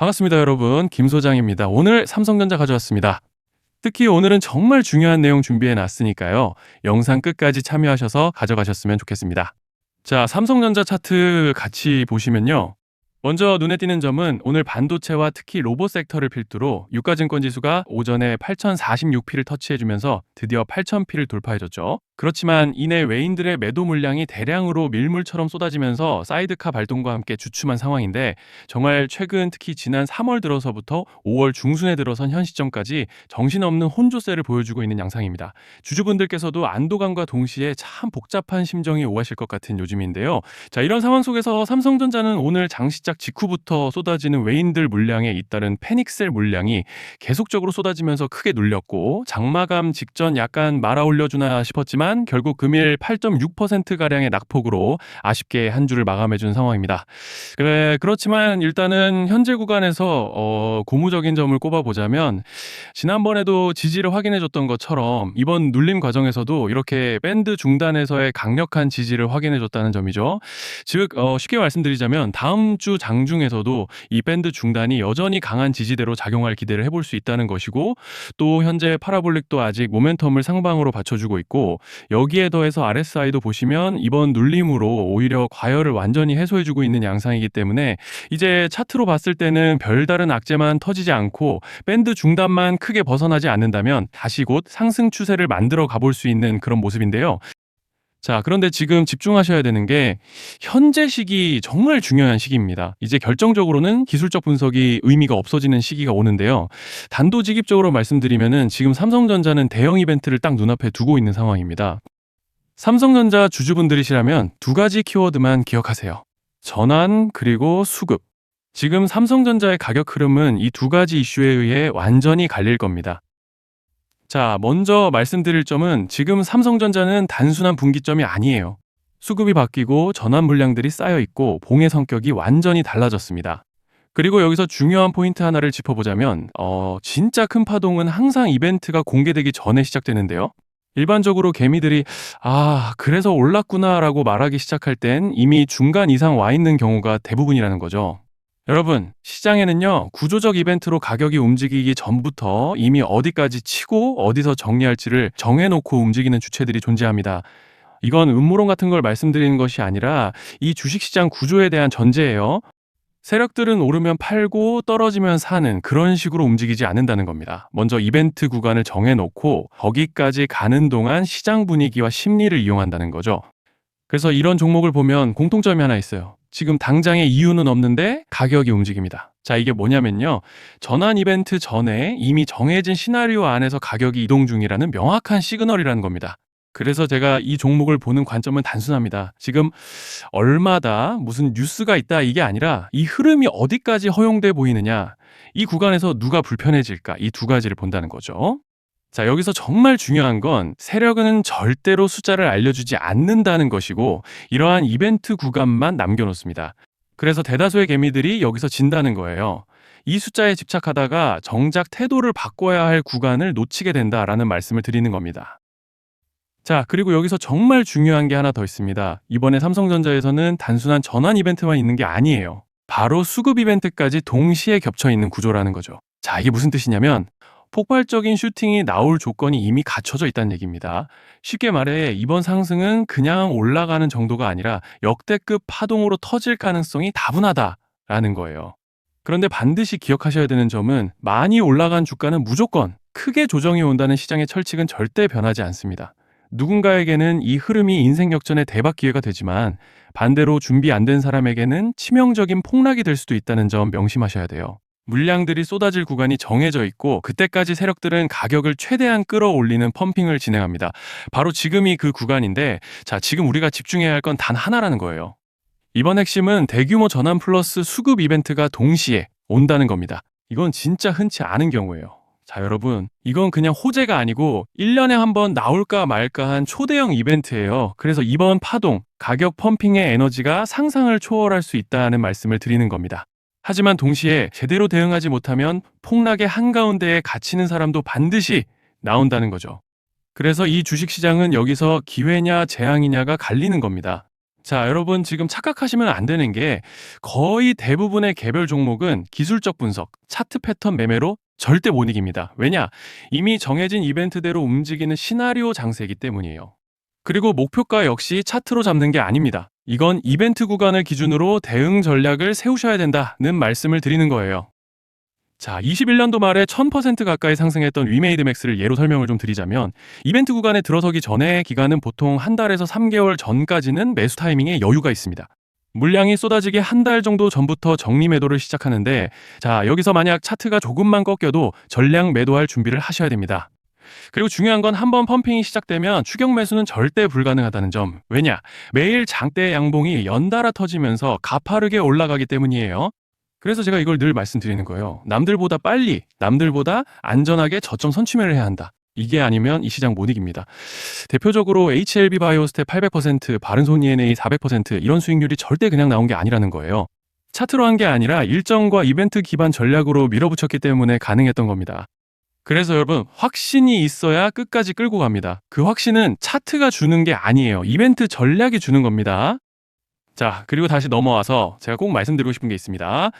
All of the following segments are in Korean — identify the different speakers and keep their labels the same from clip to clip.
Speaker 1: 반갑습니다, 여러분. 김 소장입니다. 오늘 삼성전자 가져왔습니다. 특히 오늘은 정말 중요한 내용 준비해 놨으니까요. 영상 끝까지 참여하셔서 가져가셨으면 좋겠습니다. 자, 삼성전자 차트 같이 보시면요. 먼저 눈에 띄는 점은 오늘 반도체와 특히 로봇 섹터를 필두로 유가증권 지수가 오전에 8046P를 터치해주면서 드디어 8000P를 돌파해줬죠. 그렇지만 이내 외인들의 매도 물량이 대량으로 밀물처럼 쏟아지면서 사이드카 발동과 함께 주춤한 상황인데, 정말 최근 특히 지난 3월 들어서부터 5월 중순에 들어선 현 시점까지 정신없는 혼조세를 보여주고 있는 양상입니다. 주주분들께서도 안도감과 동시에 참 복잡한 심정이 오가실 것 같은 요즘인데요. 자, 이런 상황 속에서 삼성전자는 오늘 장시작 직후부터 쏟아지는 외인들 물량에 잇따른 패닉셀 물량이 계속적으로 쏟아지면서 크게 눌렸고, 장마감 직전 약간 말아 올려주나 싶었지만 결국 금일 8.6%가량의 낙폭으로 아쉽게 한 주를 마감해준 상황입니다. 그렇지만 일단은 현재 구간에서 고무적인 점을 꼽아보자면, 지난번에도 지지를 확인해줬던 것처럼 이번 눌림 과정에서도 이렇게 밴드 중단에서의 강력한 지지를 확인해줬다는 점이죠. 즉 쉽게 말씀드리자면 다음 주 장중에서도 이 밴드 중단이 여전히 강한 지지대로 작용할 기대를 해볼 수 있다는 것이고, 또 현재 파라볼릭도 아직 모멘텀을 상방으로 받쳐주고 있고, 여기에 더해서 RSI도 보시면 이번 눌림으로 오히려 과열을 완전히 해소해주고 있는 양상이기 때문에 이제 차트로 봤을 때는 별다른 악재만 터지지 않고 밴드 중단만 크게 벗어나지 않는다면 다시 곧 상승 추세를 만들어 가볼 수 있는 그런 모습인데요. 자, 그런데 지금 집중하셔야 되는 게 현재 시기 정말 중요한 시기입니다. 이제 결정적으로는 기술적 분석이 의미가 없어지는 시기가 오는데요. 단도직입적으로 말씀드리면은 지금 삼성전자는 대형 이벤트를 딱 눈앞에 두고 있는 상황입니다. 삼성전자 주주분들이시라면 두 가지 키워드만 기억하세요. 전환 그리고 수급. 지금 삼성전자의 가격 흐름은 이 두 가지 이슈에 의해 완전히 갈릴 겁니다. 자, 먼저 말씀드릴 점은 지금 삼성전자는 단순한 분기점이 아니에요. 수급이 바뀌고 전환 물량들이 쌓여 있고 봉의 성격이 완전히 달라졌습니다. 그리고 여기서 중요한 포인트 하나를 짚어보자면 진짜 큰 파동은 항상 이벤트가 공개되기 전에 시작되는데요. 일반적으로 개미들이 그래서 올랐구나라고 말하기 시작할 땐 이미 중간 이상 와 있는 경우가 대부분이라는 거죠. 여러분, 시장에는요, 구조적 이벤트로 가격이 움직이기 전부터 이미 어디까지 치고 어디서 정리할지를 정해놓고 움직이는 주체들이 존재합니다. 이건 음모론 같은 걸 말씀드리는 것이 아니라 이 주식시장 구조에 대한 전제예요. 세력들은 오르면 팔고 떨어지면 사는 그런 식으로 움직이지 않는다는 겁니다. 먼저 이벤트 구간을 정해놓고 거기까지 가는 동안 시장 분위기와 심리를 이용한다는 거죠. 그래서 이런 종목을 보면 공통점이 하나 있어요. 지금 당장의 이유는 없는데 가격이 움직입니다. 자, 이게 뭐냐면요. 전환 이벤트 전에 이미 정해진 시나리오 안에서 가격이 이동 중이라는 명확한 시그널이라는 겁니다. 그래서 제가 이 종목을 보는 관점은 단순합니다. 지금 얼마다 무슨 뉴스가 있다 이게 아니라 이 흐름이 어디까지 허용돼 보이느냐, 이 구간에서 누가 불편해질까, 이 두 가지를 본다는 거죠. 자, 여기서 정말 중요한 건 세력은 절대로 숫자를 알려주지 않는다는 것이고, 이러한 이벤트 구간만 남겨놓습니다. 그래서 대다수의 개미들이 여기서 진다는 거예요. 이 숫자에 집착하다가 정작 태도를 바꿔야 할 구간을 놓치게 된다라는 말씀을 드리는 겁니다. 자, 그리고 여기서 정말 중요한 게 하나 더 있습니다. 이번에 삼성전자에서는 단순한 전환 이벤트만 있는 게 아니에요. 바로 수급 이벤트까지 동시에 겹쳐 있는 구조라는 거죠. 자, 이게 무슨 뜻이냐면 폭발적인 슈팅이 나올 조건이 이미 갖춰져 있다는 얘기입니다. 쉽게 말해 이번 상승은 그냥 올라가는 정도가 아니라 역대급 파동으로 터질 가능성이 다분하다라는 거예요. 그런데 반드시 기억하셔야 되는 점은 많이 올라간 주가는 무조건 크게 조정이 온다는 시장의 철칙은 절대 변하지 않습니다. 누군가에게는 이 흐름이 인생 역전의 대박 기회가 되지만 반대로 준비 안 된 사람에게는 치명적인 폭락이 될 수도 있다는 점 명심하셔야 돼요. 물량들이 쏟아질 구간이 정해져 있고 그때까지 세력들은 가격을 최대한 끌어올리는 펌핑을 진행합니다. 바로 지금이 그 구간인데, 자, 지금 우리가 집중해야 할 건 단 하나라는 거예요. 이번 핵심은 대규모 전환 플러스 수급 이벤트가 동시에 온다는 겁니다. 이건 진짜 흔치 않은 경우예요. 자, 여러분, 이건 그냥 호재가 아니고 1년에 한 번 나올까 말까 한 초대형 이벤트예요. 그래서 이번 파동, 가격 펌핑의 에너지가 상상을 초월할 수 있다는 말씀을 드리는 겁니다. 하지만 동시에 제대로 대응하지 못하면 폭락의 한가운데에 갇히는 사람도 반드시 나온다는 거죠. 그래서 이 주식시장은 여기서 기회냐 재앙이냐가 갈리는 겁니다. 자, 여러분 지금 착각하시면 안 되는 게 거의 대부분의 개별 종목은 기술적 분석, 차트 패턴 매매로 절대 못 이깁니다. 왜냐? 이미 정해진 이벤트대로 움직이는 시나리오 장세이기 때문이에요. 그리고 목표가 역시 차트로 잡는 게 아닙니다. 이건 이벤트 구간을 기준으로 대응 전략을 세우셔야 된다는 말씀을 드리는 거예요. 자, 21년도 말에 1000% 가까이 상승했던 위메이드 맥스를 예로 설명을 좀 드리자면 이벤트 구간에 들어서기 전에 기간은 보통 한 달에서 3개월 전까지는 매수 타이밍에 여유가 있습니다. 물량이 쏟아지기 한 달 정도 전부터 정리 매도를 시작하는데 자, 여기서 만약 차트가 조금만 꺾여도 전량 매도할 준비를 하셔야 됩니다. 그리고 중요한 건 한번 펌핑이 시작되면 추격 매수는 절대 불가능하다는 점. 왜냐? 매일 장대 양봉이 연달아 터지면서 가파르게 올라가기 때문이에요. 그래서 제가 이걸 늘 말씀드리는 거예요. 남들보다 빨리, 남들보다 안전하게 저점 선취매를 해야 한다. 이게 아니면 이 시장 못 이깁니다. 대표적으로 HLB 바이오스텝 800%, 바른손 ENA 400% 이런 수익률이 절대 그냥 나온 게 아니라는 거예요. 차트로 한 게 아니라 일정과 이벤트 기반 전략으로 밀어붙였기 때문에 가능했던 겁니다. 그래서 여러분, 확신이 있어야 끝까지 끌고 갑니다. 그 확신은 차트가 주는 게 아니에요. 이벤트 전략이 주는 겁니다. 자, 그리고 다시 넘어와서 제가 꼭 말씀드리고 싶은 게 있습니다.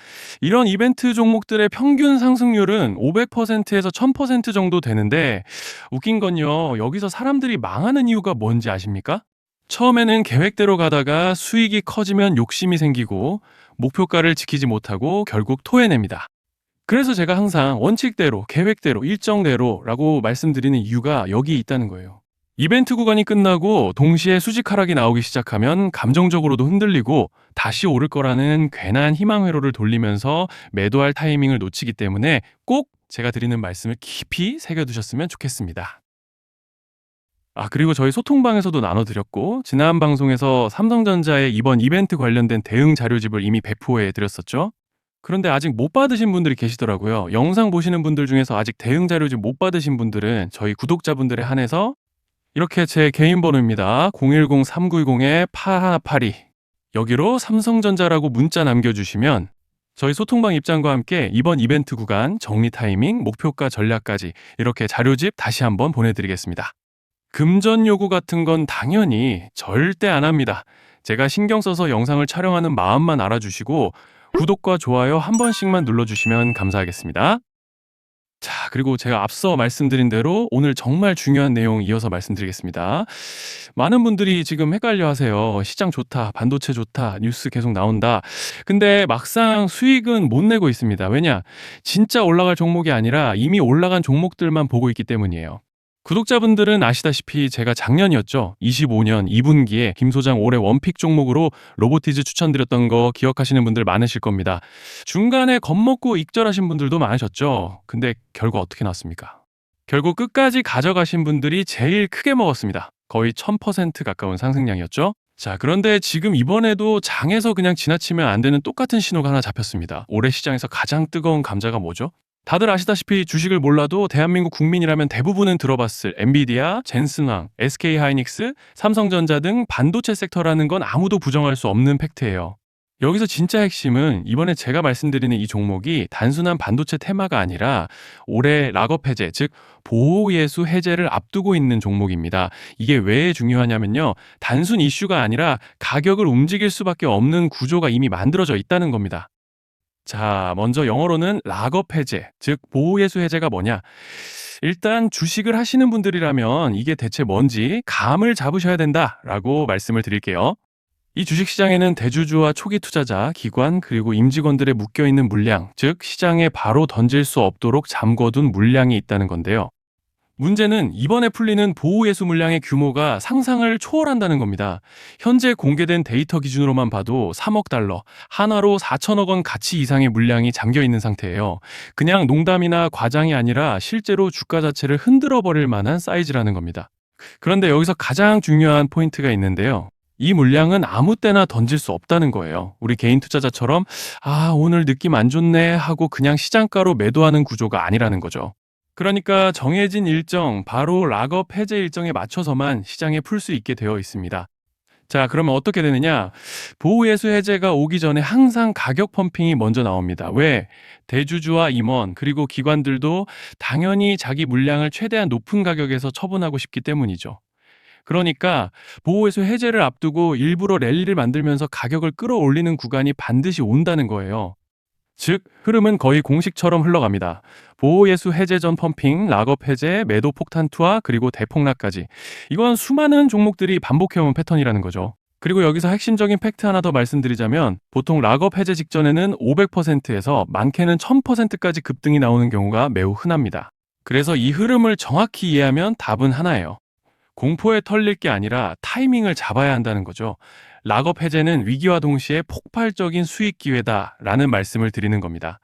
Speaker 1: 이런 이벤트 종목들의 평균 상승률은 500%에서 1000% 정도 되는데 웃긴 건요. 여기서 사람들이 망하는 이유가 뭔지 아십니까? 처음에는 계획대로 가다가 수익이 커지면 욕심이 생기고 목표가를 지키지 못하고 결국 토해냅니다. 그래서 제가 항상 원칙대로, 계획대로, 일정대로라고 말씀드리는 이유가 여기 있다는 거예요. 이벤트 구간이 끝나고 동시에 수직 하락이 나오기 시작하면 감정적으로도 흔들리고 다시 오를 거라는 괜한 희망 회로를 돌리면서 매도할 타이밍을 놓치기 때문에 꼭 제가 드리는 말씀을 깊이 새겨두셨으면 좋겠습니다. 아, 그리고 저희 소통방에서도 나눠드렸고 지난 방송에서 삼성전자의 이번 이벤트 관련된 대응 자료집을 이미 배포해 드렸었죠. 그런데 아직 못 받으신 분들이 계시더라고요. 영상 보시는 분들 중에서 아직 대응 자료집 못 받으신 분들은 저희 구독자분들에 한해서 이렇게 제 개인 번호입니다. 010-3910-8182 여기로 삼성전자라고 문자 남겨주시면 저희 소통방 입장과 함께 이번 이벤트 구간 정리 타이밍, 목표가 전략까지 이렇게 자료집 다시 한번 보내드리겠습니다. 금전 요구 같은 건 당연히 절대 안 합니다. 제가 신경 써서 영상을 촬영하는 마음만 알아주시고 구독과 좋아요 한 번씩만 눌러주시면 감사하겠습니다. 자, 그리고 제가 앞서 말씀드린 대로 오늘 정말 중요한 내용 이어서 말씀드리겠습니다. 많은 분들이 지금 헷갈려 하세요. 시장 좋다, 반도체 좋다, 뉴스 계속 나온다. 근데 막상 수익은 못 내고 있습니다. 왜냐? 진짜 올라갈 종목이 아니라 이미 올라간 종목들만 보고 있기 때문이에요. 구독자분들은 아시다시피 제가 작년이었죠. 25년 2분기에 김 소장 올해 원픽 종목으로 로보티즈 추천드렸던 거 기억하시는 분들 많으실 겁니다. 중간에 겁먹고 익절하신 분들도 많으셨죠. 근데 결과 어떻게 났습니까? 결국 끝까지 가져가신 분들이 제일 크게 먹었습니다. 거의 1000% 가까운 상승량이었죠. 자, 그런데 지금 이번에도 장에서 그냥 지나치면 안 되는 똑같은 신호가 하나 잡혔습니다. 올해 시장에서 가장 뜨거운 감자가 뭐죠? 다들 아시다시피 주식을 몰라도 대한민국 국민이라면 대부분은 들어봤을 엔비디아, 젠슨왕, SK하이닉스, 삼성전자 등 반도체 섹터라는 건 아무도 부정할 수 없는 팩트예요. 여기서 진짜 핵심은 이번에 제가 말씀드리는 이 종목이 단순한 반도체 테마가 아니라 올해 락업 해제, 즉 보호예수 해제를 앞두고 있는 종목입니다. 이게 왜 중요하냐면요. 단순 이슈가 아니라 가격을 움직일 수밖에 없는 구조가 이미 만들어져 있다는 겁니다. 자, 먼저 영어로는 락업 해제, 즉 보호예수 해제가 뭐냐? 일단 주식을 하시는 분들이라면 이게 대체 뭔지 감을 잡으셔야 된다라고 말씀을 드릴게요. 이 주식시장에는 대주주와 초기 투자자, 기관, 그리고 임직원들의 묶여있는 물량, 즉 시장에 바로 던질 수 없도록 잠궈둔 물량이 있다는 건데요. 문제는 이번에 풀리는 보호예수 물량의 규모가 상상을 초월한다는 겁니다. 현재 공개된 데이터 기준으로만 봐도 3억 달러, 한화로 4천억 원 가치 이상의 물량이 잠겨 있는 상태예요. 그냥 농담이나 과장이 아니라 실제로 주가 자체를 흔들어 버릴 만한 사이즈라는 겁니다. 그런데 여기서 가장 중요한 포인트가 있는데요. 이 물량은 아무 때나 던질 수 없다는 거예요. 우리 개인 투자자처럼 오늘 느낌 안 좋네 하고 그냥 시장가로 매도하는 구조가 아니라는 거죠. 그러니까 정해진 일정, 바로 락업 해제 일정에 맞춰서만 시장에 풀 수 있게 되어 있습니다. 자, 그러면 어떻게 되느냐? 보호예수 해제가 오기 전에 항상 가격 펌핑이 먼저 나옵니다. 왜? 대주주와 임원, 그리고 기관들도 당연히 자기 물량을 최대한 높은 가격에서 처분하고 싶기 때문이죠. 그러니까 보호회수 해제를 앞두고 일부러 랠리를 만들면서 가격을 끌어올리는 구간이 반드시 온다는 거예요. 즉, 흐름은 거의 공식처럼 흘러갑니다. 보호예수 해제 전 펌핑, 락업 해제, 매도 폭탄 투하, 그리고 대폭락까지. 이건 수많은 종목들이 반복해온 패턴이라는 거죠. 그리고 여기서 핵심적인 팩트 하나 더 말씀드리자면 보통 락업 해제 직전에는 500%에서 많게는 1000%까지 급등이 나오는 경우가 매우 흔합니다. 그래서 이 흐름을 정확히 이해하면 답은 하나예요. 공포에 털릴 게 아니라 타이밍을 잡아야 한다는 거죠. 락업 해제는 위기와 동시에 폭발적인 수익 기회다라는 말씀을 드리는 겁니다.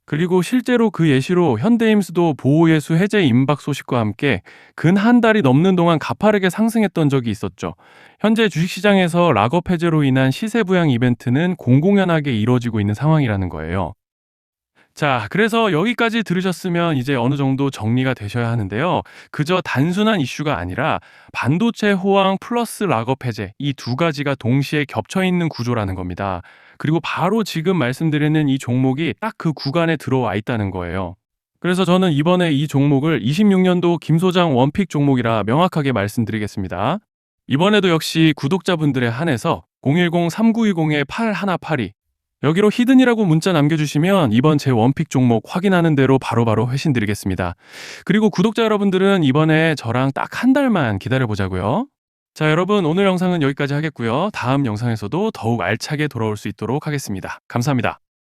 Speaker 1: 그리고 실제로 그 예시로 현대임수도 보호예수 해제 임박 소식과 함께 근 한 달이 넘는 동안 가파르게 상승했던 적이 있었죠. 현재 주식시장에서 락업 해제로 인한 시세 부양 이벤트는 공공연하게 이루어지고 있는 상황이라는 거예요. 자, 그래서 여기까지 들으셨으면 이제 어느 정도 정리가 되셔야 하는데요. 그저 단순한 이슈가 아니라 반도체 호황 플러스 락업 해제 이 두 가지가 동시에 겹쳐 있는 구조라는 겁니다. 그리고 바로 지금 말씀드리는 이 종목이 딱 그 구간에 들어와 있다는 거예요. 그래서 저는 이번에 이 종목을 26년도 김 소장 원픽 종목이라 명확하게 말씀드리겠습니다. 이번에도 역시 구독자분들에 한해서 010-3920-8182 여기로 히든이라고 문자 남겨주시면 이번 제 원픽 종목 확인하는 대로 바로바로 회신 드리겠습니다. 그리고 구독자 여러분들은 이번에 저랑 딱 한 달만 기다려보자고요. 자, 여러분 오늘 영상은 여기까지 하겠고요. 다음 영상에서도 더욱 알차게 돌아올 수 있도록 하겠습니다. 감사합니다.